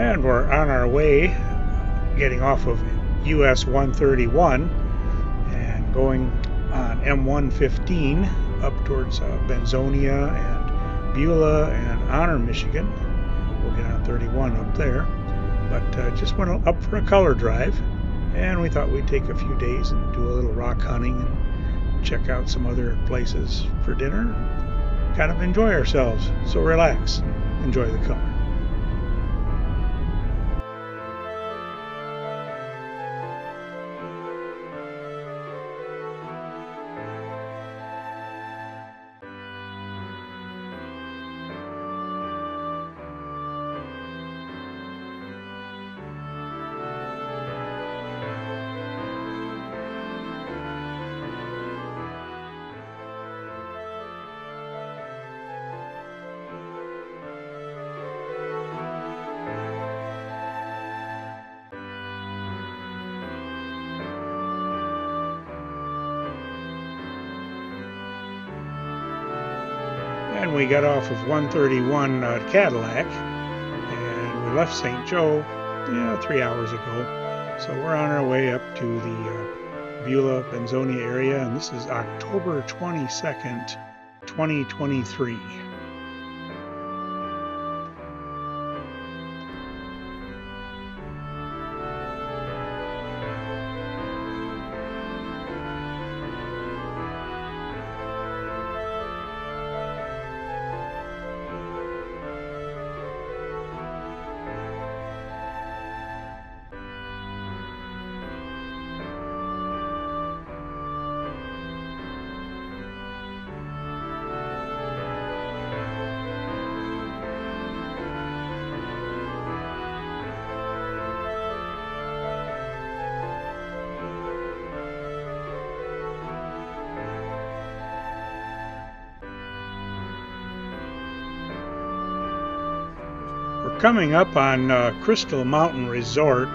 And we're on our way, getting off of US 131 and going on M115 up towards Benzonia and Beulah and Honor, Michigan. We'll get on 31 up there, but just went up for a color drive, and we thought we'd take a few days and do a little rock hunting and check out some other places for dinner, kind of enjoy ourselves. So relax and enjoy the color. And we got off of 131 Cadillac, and we left St. Joe 3 hours ago. So we're on our way up to the Beulah, Benzonia area, and this is October 22nd, 2023. We're coming up on Crystal Mountain Resort,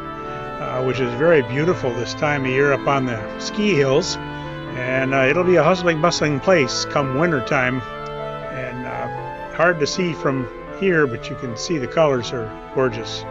which is very beautiful this time of year up on the ski hills, and it'll be a hustling, bustling place come winter time, and hard to see from here, but you can see the colors are gorgeous.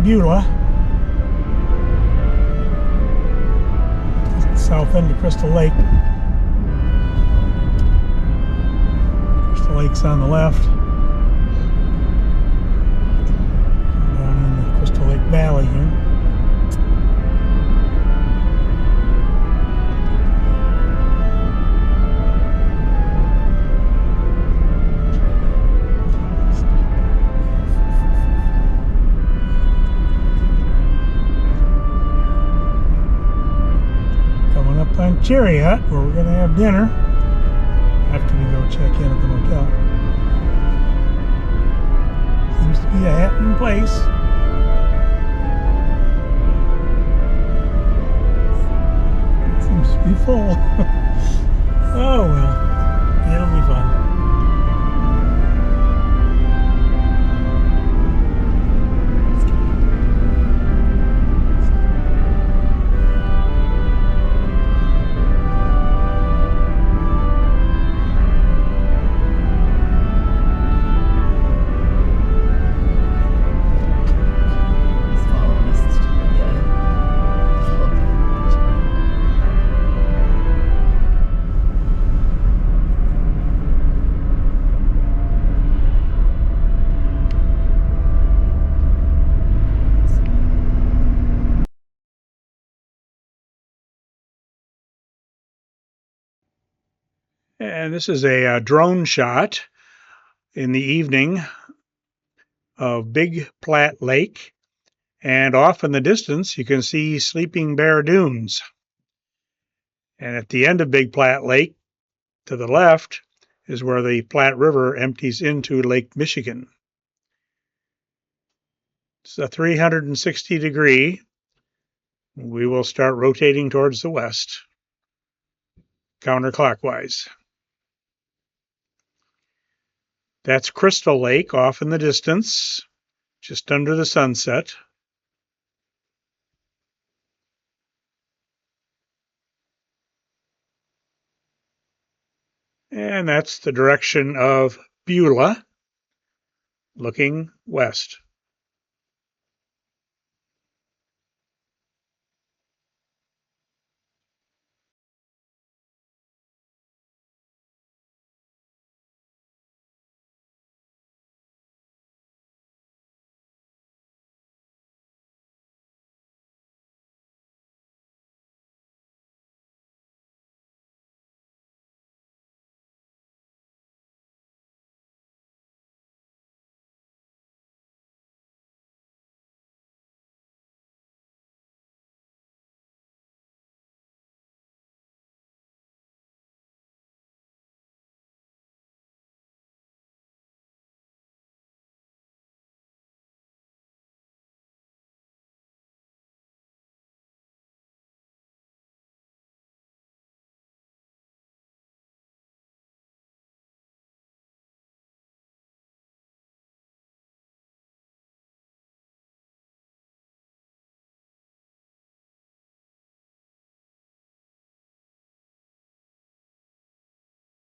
Beulah, south end of Crystal Lake. Crystal Lake's on the left, down in the Crystal Lake Valley here. On Cherry Hut, where we're going to have dinner after we go check in at the motel. Seems to be a happening place. It seems to be full. Oh well, it'll be fun. And this is a drone shot in the evening of Big Platt Lake. And off in the distance, you can see Sleeping Bear Dunes. And at the end of Big Platt Lake, to the left, is where the Platte River empties into Lake Michigan. It's a 360-degree. We will start rotating towards the west, counterclockwise. That's Crystal Lake off in the distance, just under the sunset. And that's the direction of Beulah, looking west.